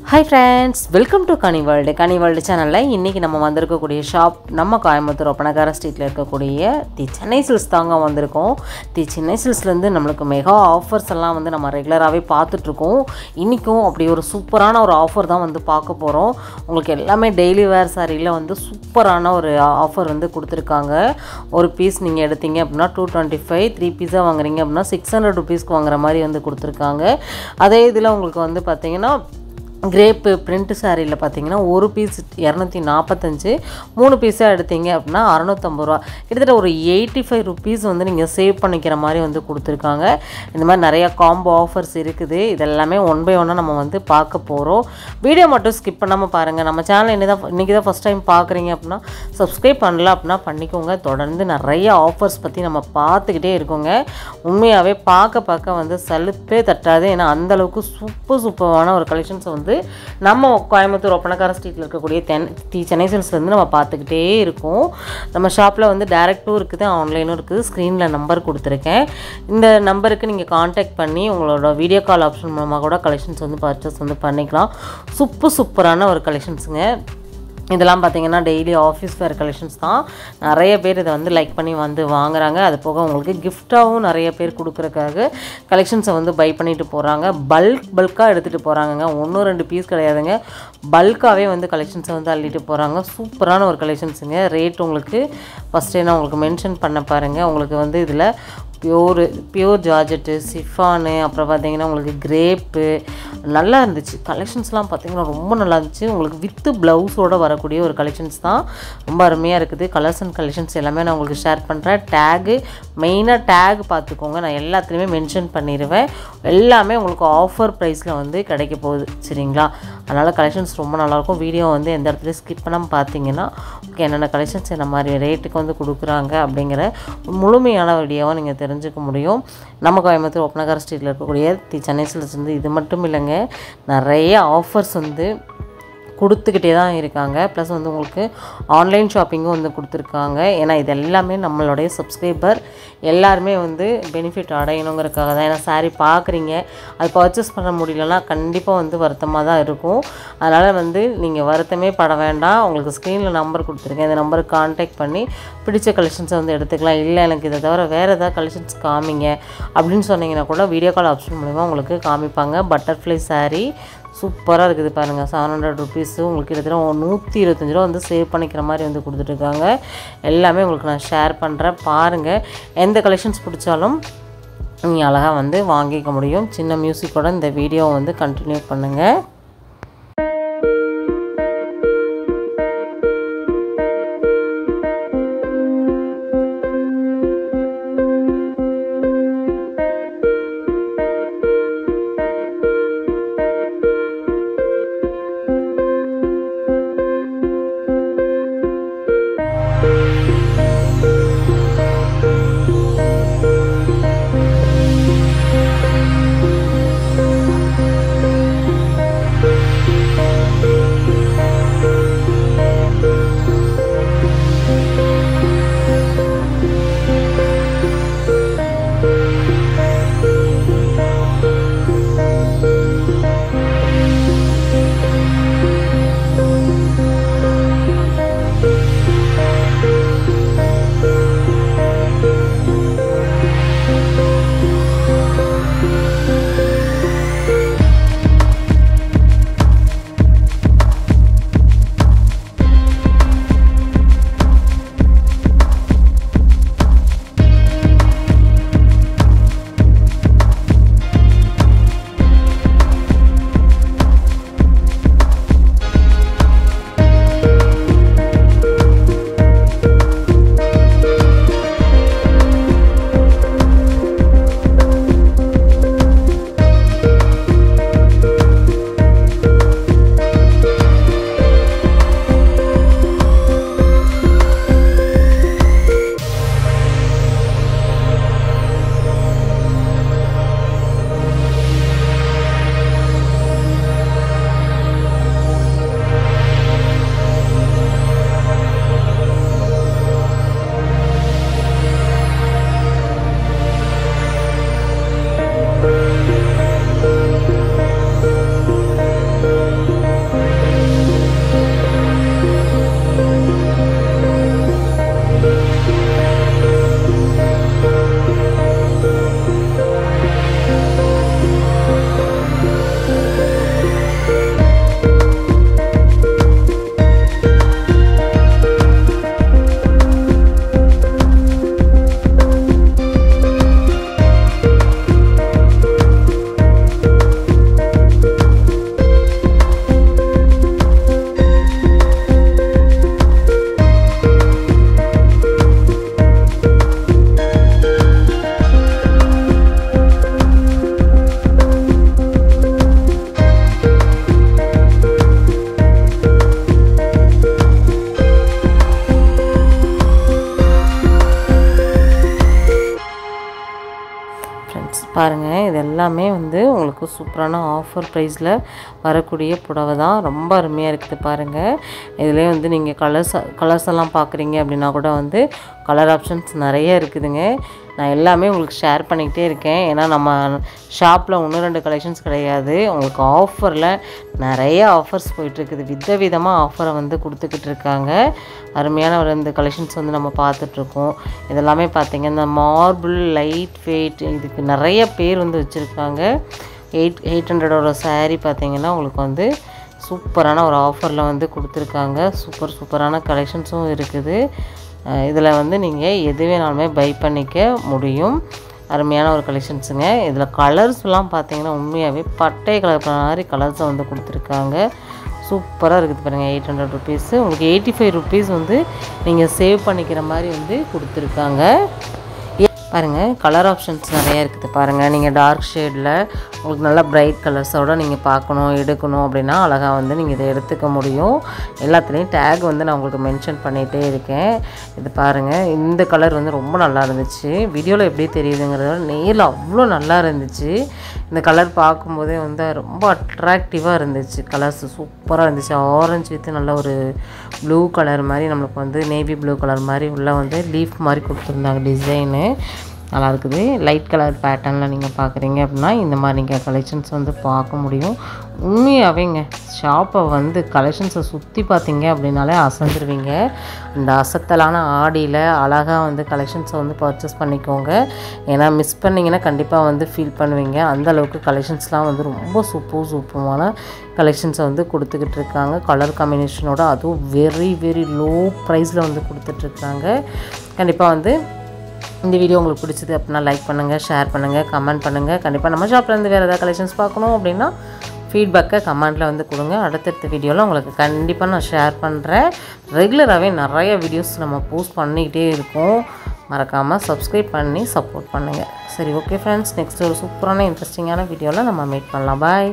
Hi friends, welcome to Kani World. Kani World channel இன்னைக்கு நம்ம வந்திருக்கக்கூடிய ஷாப் நம்ம கோயம்புத்தூர் ஒப்பனகார ஸ்ட்ரீட்ல இருக்கக்கூடிய தி சென்னை சில்க்ஸ் தாங்க வந்திருக்கோம். தி சென்னை சில்க்ஸ்ல இருந்து நமக்கு மெகா ஆஃபர்ஸ் எல்லாம் வந்து நம்ம ரெகுலராகவே பார்த்துட்டு இருக்கோம். இன்னைக்கும் அப்படி ஒரு சூப்பரான ஒரு ஆஃபர் தான் வந்து பார்க்க போறோம். உங்களுக்கு எல்லாமே டெய்லி வேர் சாரியில வந்து சூப்பரான ஒரு ஆஃபர் வந்து கொடுத்திருக்காங்க. ஒரு பீஸ் நீங்க எடுத்தீங்க அப்படினா 225, 3 பீஸா வாங்குறீங்க அப்படினா 600 ரூபீஸ்க்கு வாங்குற மாதிரி வந்து கொடுத்திருக்காங்க. அதே இதுல உங்களுக்கு வந்து பாத்தீங்கன்னா கிரேப் பிரிண்ட் சாரியில் பார்த்தீங்கன்னா ஒரு பீஸ் 245, 3 பீஸாக எடுத்தீங்க அப்படின்னா 650 ரூபா, கிட்டத்தட்ட ஒரு 85 ரூபீஸ் வந்து நீங்கள் சேவ் பண்ணிக்கிற மாதிரி வந்து கொடுத்துருக்காங்க. இந்த மாதிரி நிறையா காம்போ ஆஃபர்ஸ் இருக்குது. இதெல்லாமே ஒன் பை ஒன்னாக நம்ம வந்து பார்க்க போகிறோம். வீடியோ மட்டும் ஸ்கிப் பண்ணாமல் பாருங்கள். நம்ம சேனல் இன்றைக்கி தான் ஃபஸ்ட் டைம் பார்க்குறீங்க அப்படின்னா சப்ஸ்கிரைப் பண்ணல அப்படின்னா பண்ணிக்கோங்க. தொடர்ந்து நிறைய ஆஃபர்ஸ் பற்றி நம்ம பார்த்துக்கிட்டே இருக்கோங்க. உண்மையாகவே பார்க்க வந்து சலுப்பே தட்டாது. ஏன்னா அந்தளவுக்கு சூப்பரான ஒரு கலெக்ஷன்ஸை வந்து நம்ம கோயம்புத்தூர் ஒப்பனக்கார ஸ்ட்ரீட்டில் இருக்கக்கூடிய சென்னை சில்க்ஸ்லேருந்து நம்ம பார்த்துக்கிட்டே இருக்கோம். நம்ம ஷாப்பில் வந்து டேரெக்டும் இருக்குது, ஆன்லைனும் இருக்குது. ஸ்க்ரீனில் நம்பர் கொடுத்துருக்கேன். இந்த நம்பருக்கு நீங்கள் காண்டாக்ட் பண்ணி உங்களோட வீடியோ கால் ஆப்ஷன் மூலமாக கூட கலெக்ஷன்ஸ் வந்து பர்ச்சேஸ் வந்து பண்ணிக்கலாம். சூப்பரான ஒரு கலெக்ஷன்ஸுங்க. இதெல்லாம் பார்த்தீங்கன்னா டெய்லி ஆஃபீஸ் வேர் கலெக்ஷன்ஸ் தான். நிறைய பேர் இதை வந்து லைக் பண்ணி வந்து வாங்குறாங்க. அது போக உங்களுக்கு கிஃப்டாகவும் நிறைய பேர் கொடுக்குறக்காக கலெக்ஷன்ஸை வந்து பை பண்ணிட்டு போகிறாங்க. பல்காக எடுத்துகிட்டு போகிறாங்கங்க. 1-2 பீஸ் கிடையாதுங்க, பல்காகவே வந்து கலெக்ஷன்ஸை வந்து அள்ளிட்டு போகிறாங்க. சூப்பரான ஒரு கலெக்ஷன்ஸுங்க. ரேட் உங்களுக்கு ஃபஸ்ட்டே நான் உங்களுக்கு மென்ஷன் பண்ண பாருங்கள். உங்களுக்கு வந்து இதில் பியூர் ஜார்ஜெட்டு, சிஃபானு, அப்புறம் பார்த்தீங்கன்னா உங்களுக்கு கிரேப்பு நல்லா இருந்துச்சு. கலெக்ஷன்ஸ்லாம் பார்த்தீங்கன்னா ரொம்ப நல்லா இருந்துச்சு. உங்களுக்கு வித்து ப்ளவுஸோடு வரக்கூடிய ஒரு கலெக்ஷன்ஸ் தான். ரொம்ப அருமையாக இருக்குது. கலர்ஸ் அண்ட் கலெக்ஷன்ஸ் எல்லாமே நான் உங்களுக்கு ஷேர் பண்ணுறேன். மெயினாக டேக் பார்த்துக்கோங்க. நான் எல்லாத்துலேயுமே மென்ஷன் பண்ணிடுவேன். எல்லாமே உங்களுக்கு ஆஃபர் ப்ரைஸில் வந்து கிடைக்க போகுது, சரிங்களா? அதனால் கலெக்ஷன்ஸ் ரொம்ப நல்லாயிருக்கும். வீடியோ வந்து எந்த இடத்துலையும் ஸ்கிப் பண்ணாமல் பார்த்தீங்கன்னா ஓகே என்னென்ன கலெக்ஷன்ஸ் என்ன மாதிரி ரேட்டுக்கு வந்து கொடுக்குறாங்க அப்படிங்கிற முழுமையான வீடியோவை நீங்கள் தெரிஞ்சுக்க முடியும். நம்ம கோயம்புத்தூர் ஒப்பனகார ஸ்ட்ரீட்டில் இருக்கக்கூடிய தி சென்னை சில்க்ஸ் வந்து இது மட்டும் இல்லைங்க, நிறைய ஆஃபர்ஸ் வந்து கொடுத்துக்கிட்டே தான் இருக்காங்க. ப்ளஸ் வந்து உங்களுக்கு ஆன்லைன் ஷாப்பிங்கும் வந்து கொடுத்துருக்காங்க. ஏன்னா இது எல்லாமே நம்மளுடைய சப்ஸ்கிரைபர் எல்லாருமே வந்து பெனிஃபிட் அடையணுங்கிறதுக்காக தான். ஏன்னா சாரீ பார்க்குறீங்க, அது பர்ச்சேஸ் பண்ண முடியலன்னா கண்டிப்பாக வந்து வருத்தமாக தான் இருக்கும். அதனால் வந்து நீங்கள் வருத்தமே பட வேண்டாம். உங்களுக்கு ஸ்க்ரீனில் நம்பர் கொடுத்துருக்கேன். இந்த நம்பருக்கு கான்டாக்ட் பண்ணி பிடிச்ச கலெக்ஷன்ஸை வந்து எடுத்துக்கலாம். இல்லை எனக்கு இதை தவிர வேறு ஏதாவது கலெக்ஷன்ஸ் காமிங்க அப்படின்னு சொன்னீங்கன்னா கூட வீடியோ கால் ஆப்ஷன் மூலிமா உங்களுக்கு காமிப்பாங்க. பட்டர்ஃப்ளை சாரீ சூப்பராக இருக்குது பாருங்கள். 700 ரூபீஸு உங்களுக்கு கிட்டத்தட்ட 125 ரூபா வந்து சேவ் பண்ணிக்கிற மாதிரி வந்து கொடுத்துட்ருக்காங்க. எல்லாமே உங்களுக்கு நான் ஷேர் பண்ணுறேன். பாருங்கள், எந்த கலெக்ஷன்ஸ் பிடிச்சாலும் நீங்கள் அழகாக வந்து வாங்கிக்க முடியும். சின்ன மியூசிக்கோட இந்த வீடியோவை வந்து கண்டினியூ பண்ணுங்கள். பாருங்கள், இது எல்லாமே வந்து உங்களுக்கு சூப்பரான ஆஃபர் ப்ரைஸில் வரக்கூடிய புடவை தான். ரொம்ப அருமையாக இருக்குது பாருங்கள். இதிலே வந்து நீங்கள் கலர்ஸ் எல்லாம் பார்க்குறீங்க அப்படின்னா கூட வந்து கலர் ஆப்ஷன்ஸ் நிறைய இருக்குதுங்க. நான் எல்லாமே உங்களுக்கு ஷேர் பண்ணிக்கிட்டே இருக்கேன். ஏன்னா நம்ம ஷாப்பில் 1-2 கலெக்ஷன்ஸ் கிடையாது. உங்களுக்கு ஆஃபரில் நிறைய ஆஃபர்ஸ் போயிட்டுருக்குது. விதவிதமாக ஆஃபரை வந்து கொடுத்துக்கிட்டு இருக்காங்க. அருமையான ஒரு இந்த கலெக்ஷன்ஸ் வந்து நம்ம பார்த்துட்ருக்கோம். இதெல்லாமே பார்த்திங்க, இந்த மார்பிள் லைட் வெயிட் இதுக்கு நிறைய பேர் வந்து வச்சுருக்காங்க. 800 சாரீ பார்த்திங்கன்னா உங்களுக்கு வந்து சூப்பரான ஒரு ஆஃபரில் வந்து கொடுத்துருக்காங்க. சூப்பரான கலெக்ஷன்ஸும் இருக்குது. இதில் வந்து நீங்கள் எது வேணாலுமே பை பண்ணிக்க முடியும். அருமையான ஒரு கலெக்ஷன்ஸுங்க. இதில் கலர்ஸ்லாம் பார்த்திங்கன்னா உண்மையாகவே பட்டை கலர் மாதிரி கலர்ஸை வந்து கொடுத்துருக்காங்க. சூப்பராக இருக்குது பாருங்கள். 800 ருபீஸு உங்களுக்கு 85 ருபீஸ் வந்து நீங்கள் சேவ் பண்ணிக்கிற மாதிரி வந்து கொடுத்துருக்காங்க. பாருங்கள், கலர் ஆப்ஷன்ஸ் நிறையா இருக்குது பாருங்கள். நீங்கள் டார்க் ஷேடில் உங்களுக்கு நல்லா பிரைட் கலர்ஸோடு நீங்கள் பார்க்கணும் எடுக்கணும் அப்படின்னா அழகாக வந்து நீங்கள் இதை எடுத்துக்க முடியும். எல்லாத்துலேயும் டேக் வந்து நான் உங்களுக்கு மென்ஷன் பண்ணிகிட்டே இருக்கேன். இது பாருங்கள், இந்த கலர் வந்து ரொம்ப நல்லா இருந்துச்சு. வீடியோவில் எப்படி தெரியுதுங்கிறத நேரில் அவ்வளோ நல்லா இருந்துச்சு. இந்த கலர் பார்க்கும்போதே வந்து ரொம்ப அட்ராக்டிவாக இருந்துச்சு. கலர்ஸ் சூப்பராக இருந்துச்சு. ஆரஞ்சு வித்து நல்ல ஒரு ப்ளூ கலர் மாதிரி நம்மளுக்கு வந்து நேவி ப்ளூ கலர் மாதிரி உள்ள வந்து லீஃப் மாதிரி கொடுத்துருந்தாங்க. டிசைனு நல்லா இருக்குது. லைட் கலர் பேட்டர்னில் நீங்கள் பார்க்குறீங்க அப்படின்னா இந்த மாதிரி நீங்கள் கலெக்ஷன்ஸ் வந்து பார்க்க முடியும். உண்மையாகவேங்க ஷாப்பை வந்து கலெக்ஷன்ஸை சுற்றி பார்த்தீங்க அப்படின்னாலே அசந்துருவீங்க. இந்த அசத்தலான ஆடியில் அழகாக வந்து கலெக்ஷன்ஸை வந்து பர்ச்சேஸ் பண்ணிக்கோங்க. ஏன்னா மிஸ் பண்ணிங்கன்னா கண்டிப்பாக வந்து ஃபீல் பண்ணுவீங்க. அந்தளவுக்கு கலெக்ஷன்ஸ்லாம் வந்து ரொம்ப சூப்பரான கலெக்ஷன்ஸை வந்து கொடுத்துக்கிட்டு இருக்காங்க. கலர் காம்பினேஷனோட அதுவும் வெரி லோ ப்ரைஸில் வந்து கொடுத்துட்ருக்காங்க. கண்டிப்பாக வந்து இந்த வீடியோ உங்களுக்கு பிடிச்சது அப்படின்னா லைக் பண்ணுங்கள், ஷேர் பண்ணுங்கள், கமெண்ட் பண்ணுங்கள். கண்டிப்பாக நம்ம ஷாப்லேருந்து வேறு ஏதாவது கலெக்ஷன்ஸ் பார்க்கணும் அப்படின்னா ஃபீட்பேக்கை கமெண்ட்டில் வந்து கொடுங்க. அடுத்தடுத்த வீடியோவில் உங்களுக்கு கண்டிப்பாக நான் ஷேர் பண்ணுறேன். ரெகுலராகவே நிறைய வீடியோஸ் நம்ம போஸ்ட் பண்ணிக்கிட்டே இருக்கோம். மறக்காமல் சப்ஸ்கிரைப் பண்ணி சப்போர்ட் பண்ணுங்கள். சரி, ஓகே ஃப்ரெண்ட்ஸ், நெக்ஸ்ட் ஒரு சூப்பரான இன்ட்ரெஸ்டிங்கான வீடியோவில் நம்ம மீட் பண்ணலாம். பாய்.